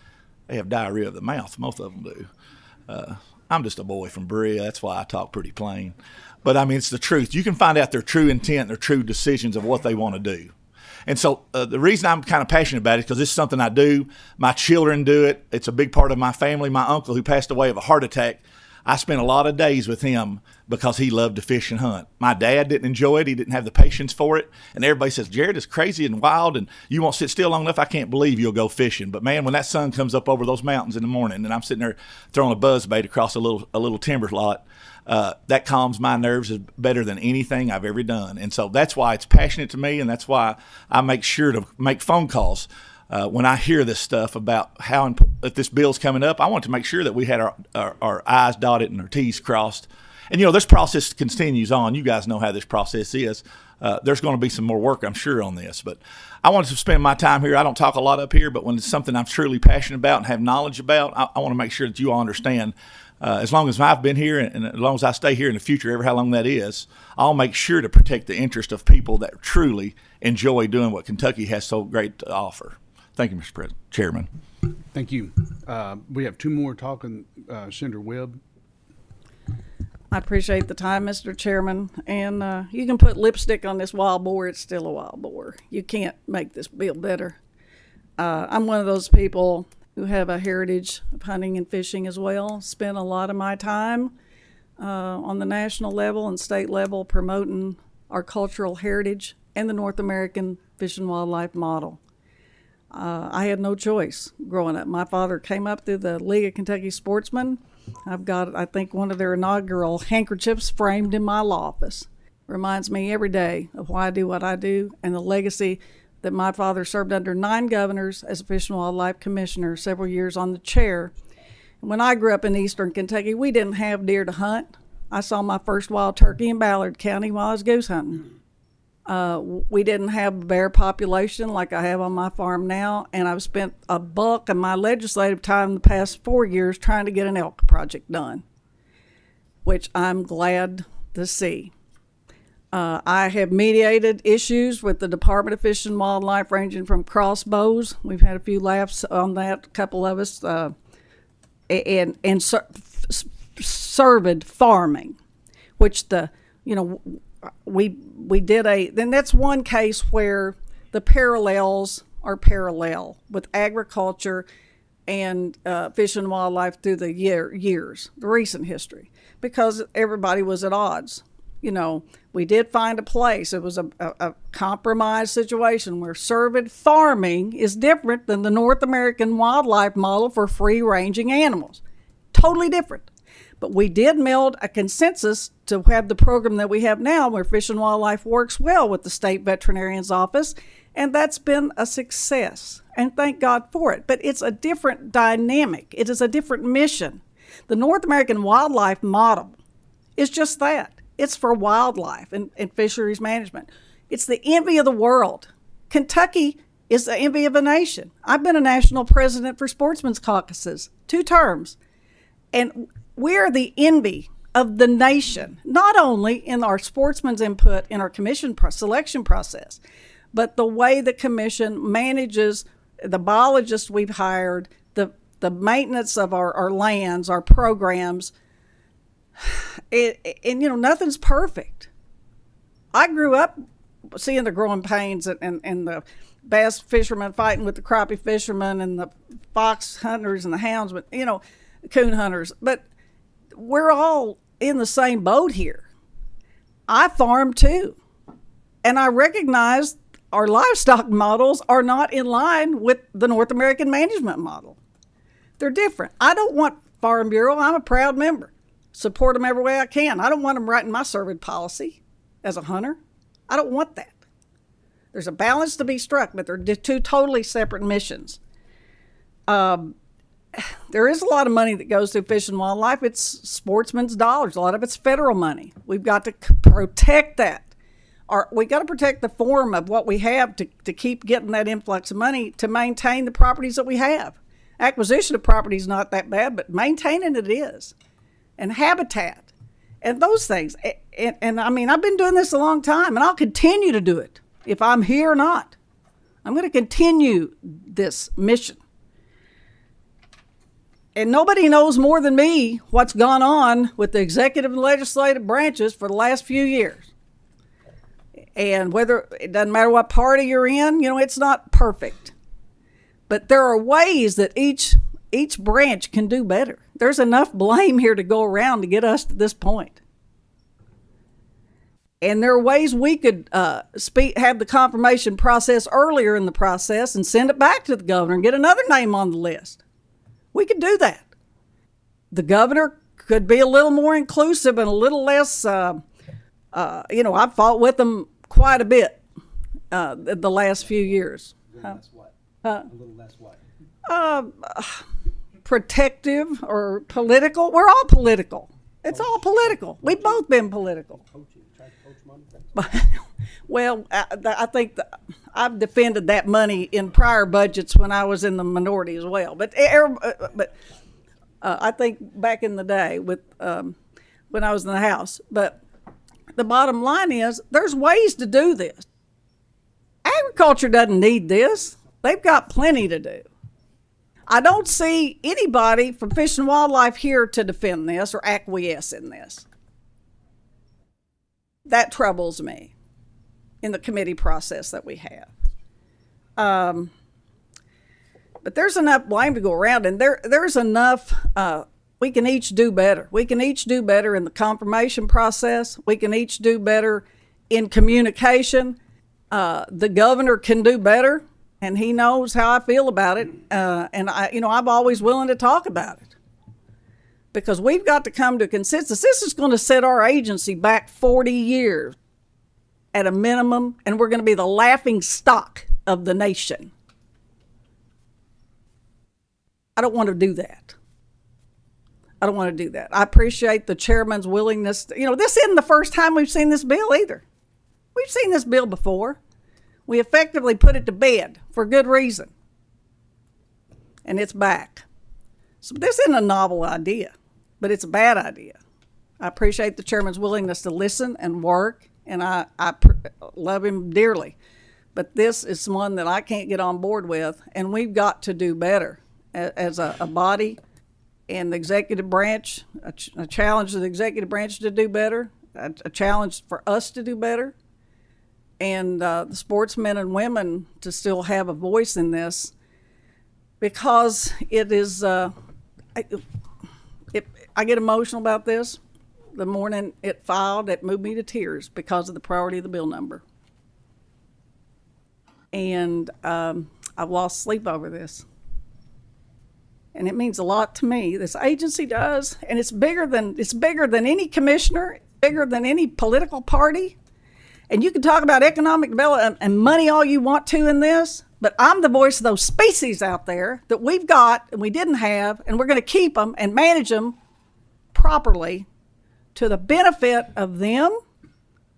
they have diarrhea of the mouth. Most of them do. I'm just a boy from Berea. That's why I talk pretty plain. But, I mean, it's the truth. You can find out their true intent, their true decisions of what they want to do. And so the reason I'm kind of passionate about it is because this is something I do. My children do it. It's a big part of my family. My uncle, who passed away of a heart attack, I spent a lot of days with him because he loved to fish and hunt. My dad didn't enjoy it. He didn't have the patience for it. And everybody says, Jared is crazy and wild, and you won't sit still long enough. I can't believe you'll go fishing. But, man, when that sun comes up over those mountains in the morning and I'm sitting there throwing a buzz bait across a little timber lot, that calms my nerves is better than anything I've ever done. And so that's why it's passionate to me, and that's why I make sure to make phone calls. When I hear this stuff about if this bill's coming up, I want to make sure that we had our I's dotted and our T's crossed. And, this process continues on. You guys know how this process is. There's going to be some more work, I'm sure, on this. But I wanted to spend my time here. I don't talk a lot up here, but when it's something I'm truly passionate about and have knowledge about, I want to make sure that you all understand as long as I've been here and as long as I stay here in the future, ever how long that is, I'll make sure to protect the interest of people that truly enjoy doing what Kentucky has so great to offer. Thank you, Mr. Chairman. Thank you. We have two more talking. Senator Webb. I appreciate the time, Mr. Chairman. And you can put lipstick on this wild boar, it's still a wild boar. You can't make this bill better. I'm one of those people who have a heritage of hunting and fishing as well. Spent a lot of my time on the national level and state level promoting our cultural heritage and the North American fish and wildlife model. I had no choice growing up. My father came up through the League of Kentucky Sportsmen. I've got, I think, one of their inaugural handkerchiefs framed in my law office. Reminds me every day of why I do what I do and the legacy that my father served under 9 governors as a Fish and Wildlife Commissioner, several years on the chair. When I grew up in eastern Kentucky, we didn't have deer to hunt. I saw my first wild turkey in Ballard County while I was goose hunting. We didn't have a bear population like I have on my farm now, and I've spent a bulk of my legislative time the past 4 years trying to get an elk project done, which I'm glad to see. I have mediated issues with the Department of Fish and Wildlife ranging from crossbows. We've had a few laughs on that, a couple of us, and cervid farming, which we did then that's one case where the parallels are parallel with agriculture and fish and wildlife through the years, the recent history, because everybody was at odds. We did find a place. It was a compromise situation where cervid farming is different than the North American wildlife model for free-ranging animals. Totally different. But we did meld a consensus to have the program that we have now where Fish and Wildlife works well with the state veterinarian's office, and that's been a success, and thank God for it. But it's a different dynamic. It is a different mission. The North American wildlife model is just that. It's for wildlife and fisheries management. It's the envy of the world. Kentucky is the envy of a nation. I've been a national president for Sportsmen's Caucuses, 2 terms, and we're the envy of the nation, not only in our sportsmen's input in our commission selection process, but the way the commission manages the biologists we've hired, the maintenance of our lands, our programs. Nothing's perfect. I grew up seeing the growing pains and the bass fishermen fighting with the crappie fishermen and the fox hunters and the hounds, but coon hunters. But we're all in the same boat here. I farm too, and I recognize our livestock models are not in line with the North American management model. They're different. I don't want Farm Bureau. I'm a proud member. Support them every way I can. I don't want them writing my cervid policy as a hunter. I don't want that. There's a balance to be struck, but they're 2 totally separate missions. There is a lot of money that goes through Fish and Wildlife. It's sportsmen's dollars. A lot of it's federal money. We've got to protect that. We got to protect the form of what we have to keep getting that influx of money to maintain the properties that we have. Acquisition of property is not that bad, but maintaining it is. And habitat and those things. And I mean, I've been doing this a long time, and I'll continue to do it if I'm here or not. I'm going to continue this mission. And nobody knows more than me what's gone on with the executive and legislative branches for the last few years. And it doesn't matter what party you're in, it's not perfect. But there are ways that each branch can do better. There's enough blame here to go around to get us to this point. And there are ways we could have the confirmation process earlier in the process and send it back to the governor and get another name on the list. We could do that. The governor could be a little more inclusive and a little less, I've fought with them quite a bit the last few years. A little less what? A little less what? Protective or political. We're all political. It's all political. We've both been political. Well, I think I've defended that money in prior budgets when I was in the minority as well. But I think back in the day with when I was in the House. But the bottom line is there's ways to do this. Agriculture doesn't need this. They've got plenty to do. I don't see anybody from Fish and Wildlife here to defend this or acquiesce in this. That troubles me in the committee process that we have. But there's enough blame to go around, and there's enough. We can each do better. We can each do better in the confirmation process. We can each do better in communication. The governor can do better, and he knows how I feel about it. And I'm always willing to talk about it because we've got to come to a consensus. This is going to set our agency back 40 years at a minimum, and we're going to be the laughing stock of the nation. I don't want to do that. I don't want to do that. I appreciate the chairman's willingness. This isn't the first time we've seen this bill either. We've seen this bill before. We effectively put it to bed for good reason. And it's back. So this isn't a novel idea, but it's a bad idea. I appreciate the chairman's willingness to listen and work, and I love him dearly. But this is one that I can't get on board with, and we've got to do better as a body and the executive branch, a challenge to the executive branch to do better, a challenge for us to do better, and the sportsmen and women to still have a voice in this, because it is, I get emotional about this. The morning it filed, it moved me to tears because of the priority of the bill number. And I've lost sleep over this. And it means a lot to me. This agency does, and it's bigger than any commissioner, bigger than any political party. And you can talk about economic development and money all you want to in this, but I'm the voice of those species out there that we've got and we didn't have, and we're going to keep them and manage them properly to the benefit of them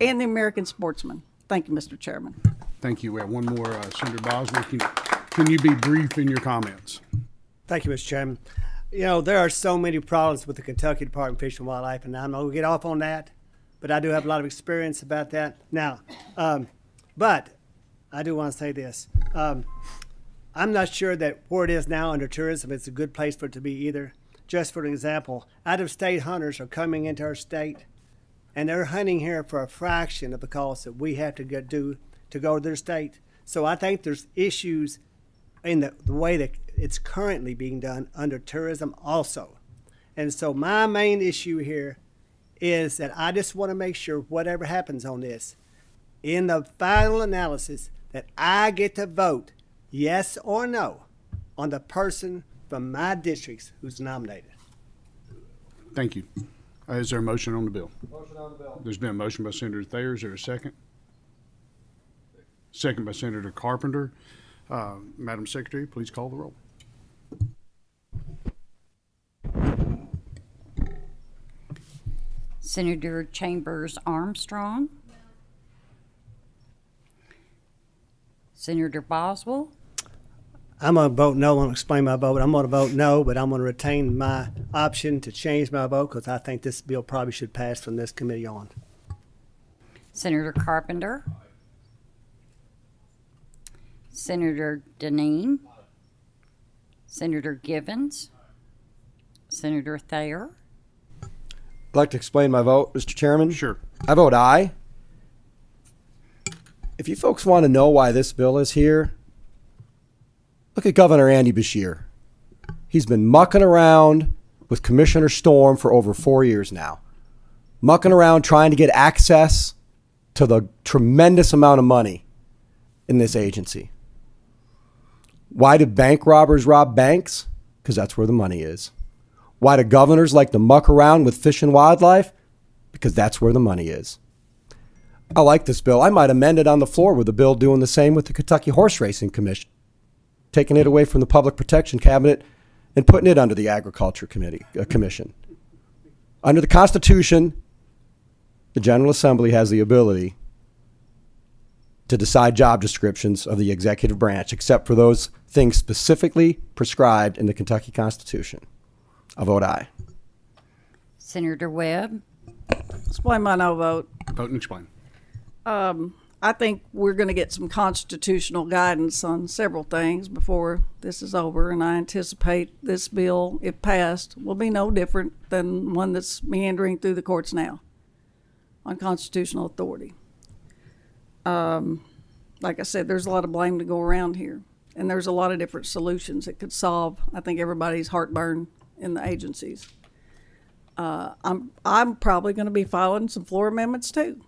and the American sportsman. Thank you, Mr. Chairman. Thank you. We have one more, Senator Boswell. Can you be brief in your comments? Thank you, Mr. Chairman. There are so many problems with the Kentucky Department of Fish and Wildlife, and I'm not going to get off on that, but I do have a lot of experience about that. Now, but I do want to say this. I'm not sure that where it is now under tourism, it's a good place for it to be either. Just for an example, out-of-state hunters are coming into our state, and they're hunting here for a fraction of the cost that we have to go to their state. So I think there's issues in the way that it's currently being done under tourism also. And so my main issue here is that I just want to make sure whatever happens on this, in the final analysis, that I get to vote yes or no on the person from my districts who's nominated. Thank you. Is there a motion on the bill? Motion on the bill. There's been a motion by Senator Thayer. Is there a second? Second by Senator Carpenter. Madam Secretary, please call the roll. Senator Chambers Armstrong. Senator Boswell. I'm going to vote no. I'm going to explain my vote. I'm going to vote no, but I'm going to retain my option to change my vote because I think this bill probably should pass from this committee on. Senator Carpenter. Senator Deneen. Senator Givens. Senator Thayer. I'd like to explain my vote, Mr. Chairman. Sure. I vote aye. If you folks want to know why this bill is here, look at Governor Andy Beshear. He's been mucking around with Commissioner Storm for over 4 years now. Mucking around trying to get access to the tremendous amount of money in this agency. Why do bank robbers rob banks? Because that's where the money is. Why do governors like to muck around with fish and wildlife? Because that's where the money is. I like this bill. I might amend it on the floor with a bill doing the same with the Kentucky Horse Racing Commission, taking it away from the Public Protection Cabinet and putting it under the Agriculture Commission. Under the Constitution, the General Assembly has the ability to decide job descriptions of the executive branch, except for those things specifically prescribed in the Kentucky Constitution. I vote aye. Senator Webb, Explain my no vote. Vote and explain. I think we're going to get some constitutional guidance on several things before this is over, and I anticipate this bill, if passed, will be no different than one that's meandering through the courts now on constitutional authority. Like I said, there's a lot of blame to go around here, and there's a lot of different solutions that could solve, I think, everybody's heartburn in the agencies. I'm probably going to be filing some floor amendments too.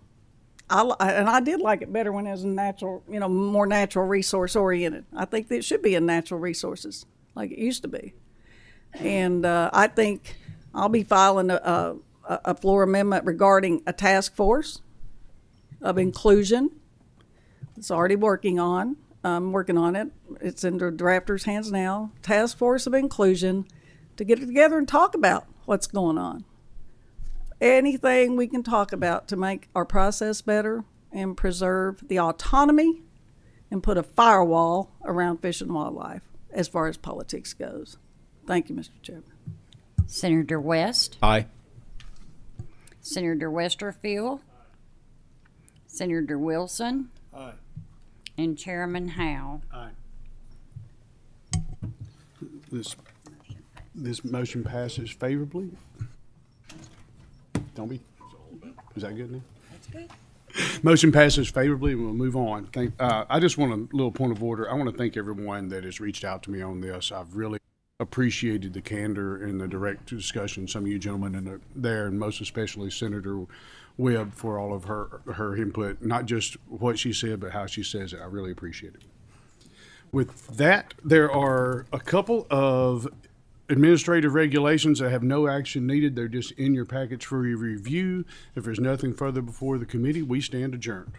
I did like it better when it was natural, more natural resource oriented. I think that it should be in natural resources like it used to be. And I think I'll be filing a floor amendment regarding a task force of inclusion. It's already working on. I'm working on it. It's in the drafter's hands now. Task force of inclusion to get it together and talk about what's going on. Anything we can talk about to make our process better and preserve the autonomy and put a firewall around fish and wildlife as far as politics goes. Thank you, Mr. Chairman. Senator West, Aye. Senator Westerfield, Senator Wilson, Aye. and Chairman Howe. Aye. This motion passes favorably. Don't be. Is that good now? That's good. Motion passes favorably, and we'll move on. I just want a little point of order. I want to thank everyone that has reached out to me on this. I've really appreciated the candor and the direct discussion. Some of you gentlemen there, and most especially Senator Webb, for all of her input. Not just what she said, but how she says it. I really appreciate it. With that, there are a couple of administrative regulations that have no action needed. They're just in your package for your review. If there's nothing further before the committee, we stand adjourned.